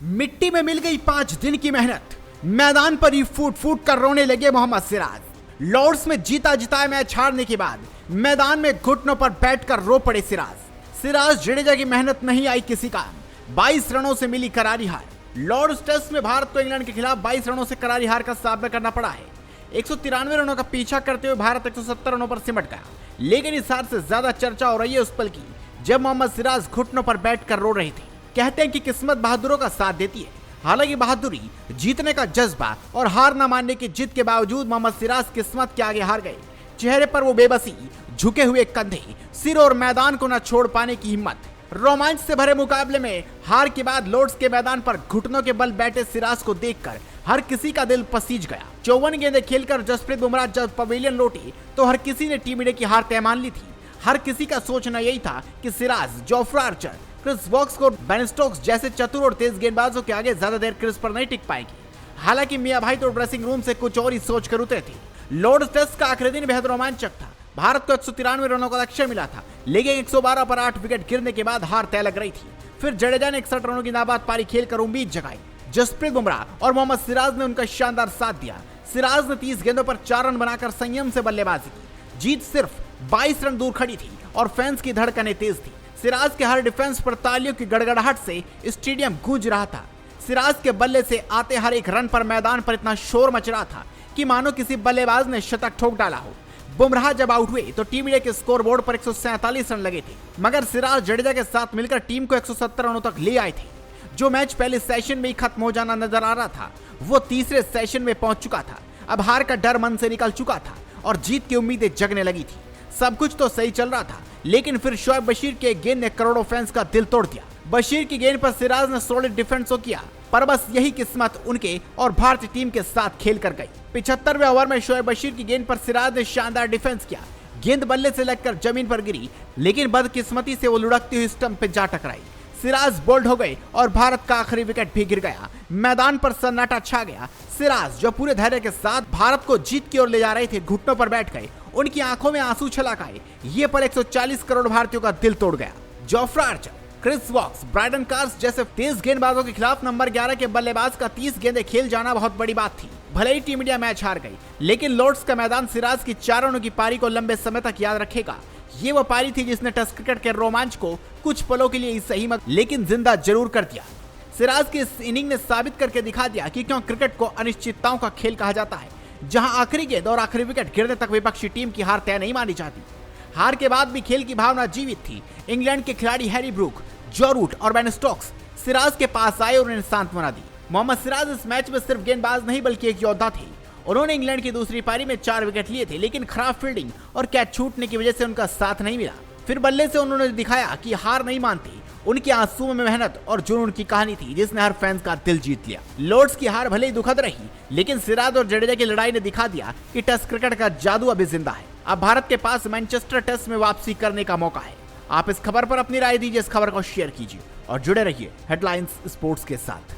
मिट्टी में मिल गई 5 दिन की मेहनत, मैदान पर ही फूट फूट कर रोने लगे मोहम्मद सिराज। लॉर्ड्स में जीता जिताया मैच हारने के बाद मैदान में घुटनों पर बैठकर रो पड़े सिराज जडेजा की मेहनत नहीं आई किसी काम, 22 रनों से मिली करारी हार। लॉर्ड्स टेस्ट में भारत को इंग्लैंड के खिलाफ 22 रनों से करारी हार का सामना करना पड़ा है। 193 रनों का पीछा करते हुए भारत 170 रनों पर सिमट गया, लेकिन इस हार से ज्यादा चर्चा हो रही है उस पल की जब मोहम्मद सिराज घुटनों पर बैठकर रो रहे थे। कहते हैं कि किस्मत बहादुरों का साथ देती है। हालांकि बहादुरी, जीतने का जज्बा और हार न मानने की जिद के बावजूद मोहम्मद सिराज किस्मत के आगे हार गए। चेहरे पर वो बेबसी, झुके हुए कंधे, सिर और मैदान को न छोड़ पाने की हिम्मत। रोमांच से भरे मुकाबले में हार के बाद लॉर्ड्स के मैदान पर घुटनों के बल बैठे सिराज को देखकर हर किसी का दिल पसीज गया। 54 गेंदें खेलकर जसप्रीत बुमराह जब पवेलियन लौटे तो हर किसी ने टीम इंडिया की हार तय मान ली थी। हर किसी का सोचना यही था कि Siraj, Jofra Archer, Chris Woakes और बेन स्टोक्स जैसे चतुर और तेज गेंदबाजों के आगे ज्यादा देर क्रिस पर नहीं टिक पाएगी। हालांकि मियां भाई तो ड्रेसिंग रूम से कुछ और ही सोच कर उतरे थे। लॉर्ड्स टेस्ट का आखिरी दिन बेहद रोमांचक था। भारत को 193 रनों का लक्ष्य मिला था, लेकिन 112 पर 8 विकेट गिरने के बाद हार तय लग रही थी। फिर जडेजा ने 61 रनों की नाबाद पारी खेलकर उम्मीद जगाई। जसप्रीत बुमराह और मोहम्मद सिराज ने उनका शानदार साथ दिया। सिराज ने 30 गेंदों पर 4 रन बनाकर संयम से बल्लेबाजी की। जीत सिर्फ 22 रन दूर खड़ी थी और फैंस की धड़कनें तेज थी। सिराज के हर डिफेंस पर तालियों की गड़गड़ाहट से स्टेडियम गूंज रहा था। सिराज के बल्ले से आते हर एक रन पर मैदान पर इतना शोर मच रहा था कि मानो किसी बल्लेबाज ने शतक ठोक डाला हो। बुमराह जब आउट हुए तो टीम इंडिया के स्कोरबोर्ड पर 147 रन लगे थे, मगर सिराज जडेजा के साथ मिलकर टीम को 170 रनों तक ले आए थे। जो मैच पहले सेशन में ही खत्म हो जाना नजर आ रहा था, वो तीसरे सेशन में पहुंच चुका था। अब हार का डर मन से निकल चुका था और जीत की उम्मीदें जगने लगी थी। सब कुछ तो सही चल रहा था, लेकिन फिर शोएब बशीर के गेंद ने करोड़ों फैंस का दिल तोड़ दिया। बशीर की गेंद पर सिराज ने सॉलिड डिफेंस तो किया, पर बस यही किस्मत उनके और भारतीय टीम के साथ खेल कर गई। 75वें ओवर में शोएब बशीर की गेंद पर सिराज ने शानदार डिफेंस किया। गेंद बल्ले से लगकर जमीन पर गिरी, लेकिन बदकिस्मती से वो लुढ़कती हुई स्टंप पे जा टकराई। सिराज बोल्ड हो गए और भारत का आखिरी विकेट भी गिर गया। मैदान पर सन्नाटा छा गया। सिराज, जो पूरे धैर्य के साथ भारत को जीत की ओर ले जा रहे थे, घुटनों पर बैठ गए। उनकी आंखों में आंसू छलक आए। ये पल 140 करोड़ भारतीयों का दिल तोड़ गया। Jofra Archer, Chris Woakes, Brydon Carse जैसे तेज गेंदबाजों के खिलाफ नंबर 11 के बल्लेबाज का 30 गेंदें खेल जाना बहुत बड़ी बात थी। भले ही टीम इंडिया मैच हार गई, लेकिन लॉर्ड्स का मैदान सिराज की 4 रनों की पारी को लंबे समय तक याद रखेगा। ये वो पारी थी जिसने टेस्ट क्रिकेट के रोमांच को कुछ पलों के लिए ही सही लेकिन जिंदा जरूर कर दिया। सिराज की इस इनिंग ने साबित करके दिखा दिया कि क्यों क्रिकेट को अनिश्चितताओं का खेल कहा जाता है, जहां आखिरी गेंद और आखिरी विकेट गिरने तक विपक्षी टीम की हार तय नहीं मानी जाती। हार के बाद भी खेल की भावना जीवित थी। इंग्लैंड के खिलाड़ी हैरी ब्रूक, जो रूट और बेन स्टोक्स सिराज के पास आए और उन्हें सांत्वना दी। मोहम्मद सिराज इस मैच में सिर्फ गेंदबाज नहीं बल्कि एक योद्धा थे। उन्होंने इंग्लैंड की दूसरी पारी में 4 विकेट लिए थे, लेकिन खराब फील्डिंग और कैच छूटने की वजह से उनका साथ नहीं मिला। फिर बल्ले से उन्होंने दिखाया कि हार नहीं मानती। उनके आंसुओं में मेहनत और जुनून की कहानी थी जिसने हर फैंस का दिल जीत लिया। लॉर्ड्स की हार भले ही दुखद रही, लेकिन सिराज और जडेजा की लड़ाई ने दिखा दिया कि टेस्ट क्रिकेट का जादू अभी जिंदा है। अब भारत के पास मैनचेस्टर टेस्ट में वापसी करने का मौका है। आप इस खबर पर अपनी राय दीजिए, इस खबर को शेयर कीजिए और जुड़े रहिए हेडलाइंस स्पोर्ट्स के साथ।